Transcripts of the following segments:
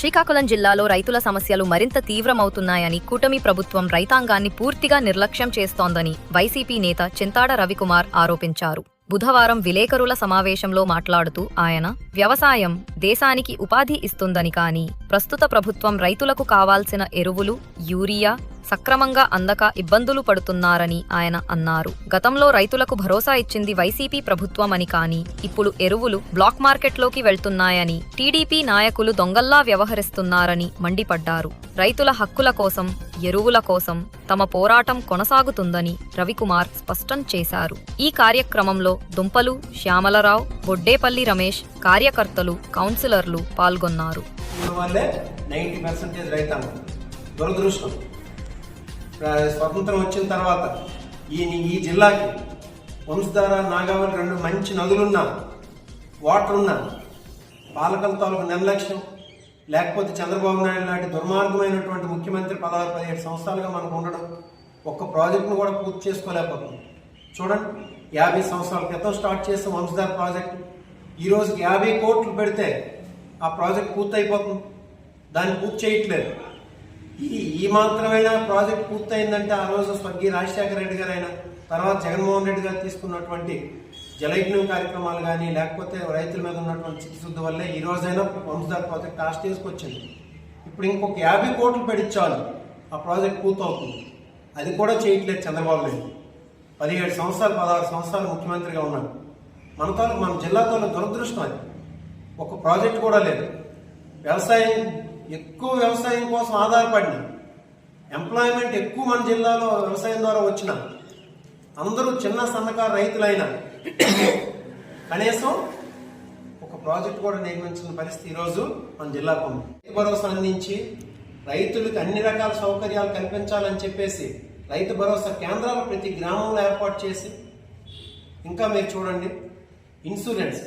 శ్రీకాకుళం జిల్లాలో రైతుల సమస్యలు మరింత తీవ్రమవుతున్నాయని కూటమి ప్రభుత్వం రైతాంగాన్ని పూర్తిగా నిర్లక్ష్యం చేస్తోందని వైసీపీ నేత చింతాడ రవికుమార్ ఆరోపించారు. బుధవారం విలేకరుల సమావేశంలో మాట్లాడుతూ ఆయన, వ్యవసాయం దేశానికి ఉపాధి ఇస్తుందని కానీ ప్రస్తుత ప్రభుత్వం రైతులకు కావాల్సిన ఎరువులు, యూరియా సక్రమంగా అందక ఇబ్బందులు పడుతున్నారని ఆయన అన్నారు. గతంలో రైతులకు భరోసా ఇచ్చింది వైసీపీ ప్రభుత్వమని కానీ ఇప్పుడు ఎరువులు బ్లాక్ మార్కెట్లోకి వెళ్తున్నాయని, టీడీపీ నాయకులు దొంగల్లా వ్యవహరిస్తున్నారని మండిపడ్డారు. రైతుల హక్కుల కోసం, ఎరువుల కోసం తమ పోరాటం కొనసాగుతుందని రవికుమార్ స్పష్టం చేశారు. ఈ కార్యక్రమంలో దుంపలు శ్యామలరావు, బొడ్డేపల్లి రమేష్, కార్యకర్తలు, కౌన్సిలర్లు పాల్గొన్నారు. స్వతంత్రం వచ్చిన తర్వాత ఈ జిల్లాకి వంశధార, నాగావళి రెండు మంచి నదులున్నా, వాటర్ ఉన్నా, పాలకల తాలూకు నిర్లక్ష్యం, లేకపోతే చంద్రబాబు నాయుడు లాంటి దుర్మార్గమైనటువంటి ముఖ్యమంత్రి 16-17 సంవత్సరాలుగా మనకు ఉండడం, ఒక్క ప్రాజెక్టును కూడా పూర్తి చేసుకోలేకపోతుంది. చూడండి, 50 సంవత్సరాల క్రితం స్టార్ట్ చేసిన వంశధార ప్రాజెక్టు ఈ రోజుకి 50 కోట్లు పెడితే ఆ ప్రాజెక్ట్ పూర్తి అయిపోతుంది. దాన్ని పూర్తి చేయట్లేదు. ఈ మాత్రమైనా ప్రాజెక్ట్ పూర్తయిందంటే ఆ రోజు స్వర్గీయ రాజశేఖర రెడ్డి గారు అయినా, తర్వాత జగన్మోహన్ రెడ్డి గారు తీసుకున్నటువంటి జలయజ్ఞం కార్యక్రమాలు కానీ, లేకపోతే రైతుల మీద ఉన్నటువంటి చిత్తశుద్ధి వల్లే ఈ రోజైనా వంశధార ప్రాజెక్ట్ కాస్ట్ తీసుకొచ్చింది. ఇప్పుడు ఇంకొక 50 కోట్లు పెడిచాలి, ఆ ప్రాజెక్ట్ పూర్తవుతుంది. అది కూడా చేయట్లేదు చంద్రబాబు నాయుడు. 17 సంవత్సరాలు 16 సంవత్సరాలు ముఖ్యమంత్రిగా ఉన్నాడు. మన జిల్లాతో దురదృష్టం అది. ఒక ప్రాజెక్ట్ కూడా లేదు. వ్యవసాయం కోసం ఆధారపడిన ఎంప్లాయ్మెంట్ ఎక్కువ మన జిల్లాలో వ్యవసాయం ద్వారా వచ్చిన అందరూ చిన్న సన్నకారు రైతులైనా కనీసం ఒక ప్రాజెక్ట్ కూడా నిర్మించిన పరిస్థితి ఈరోజు మన జిల్లాకు ఉంది. రైతు భరోసా అందించి రైతులకు అన్ని రకాల సౌకర్యాలు కల్పించాలని చెప్పేసి రైతు భరోసా కేంద్రాలు ప్రతి గ్రామంలో ఏర్పాటు చేసి, ఇంకా మీరు చూడండి, ఇన్సూరెన్స్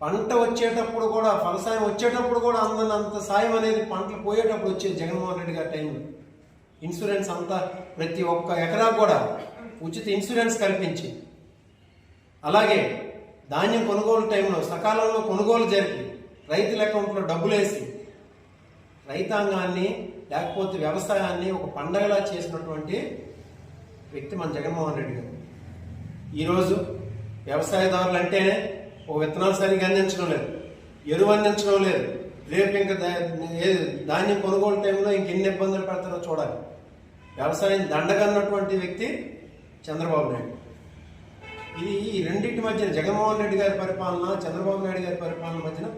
పంట వచ్చేటప్పుడు కూడా, ఫలసాయం వచ్చేటప్పుడు కూడా అంత సాయం అనేది పంటలు పోయేటప్పుడు వచ్చేది జగన్మోహన్ రెడ్డి గారి టైంలో. ఇన్సూరెన్స్ అంతా ప్రతి ఒక్క ఎకరా కూడా ఉచిత ఇన్సూరెన్స్ కల్పించి, అలాగే ధాన్యం కొనుగోలు టైంలో సకాలంలో కొనుగోలు జరిపి రైతుల అకౌంట్లో డబ్బులు వేసి రైతాంగాన్ని, లేకపోతే వ్యవసాయాన్ని ఒక పండగలా చేసినటువంటి వ్యక్తి మన జగన్మోహన్ రెడ్డి గారు. ఈరోజు వ్యవసాయదారులు అంటేనే ఒక విత్తనాలు సరిగ్గా అందించడం లేదు, ఎరువు అందించడం లేదు. రేపు ఇంకా ధాన్యం కొనుగోలు టైంలో ఇంకెన్ని ఇబ్బందులు పెడతారో చూడాలి. వ్యవసాయం దండగన్నటువంటి వ్యక్తి చంద్రబాబు నాయుడు. ఈ రెండింటి మధ్యన, జగన్మోహన్ రెడ్డి గారి పరిపాలన, చంద్రబాబు నాయుడు గారి పరిపాలన మధ్యన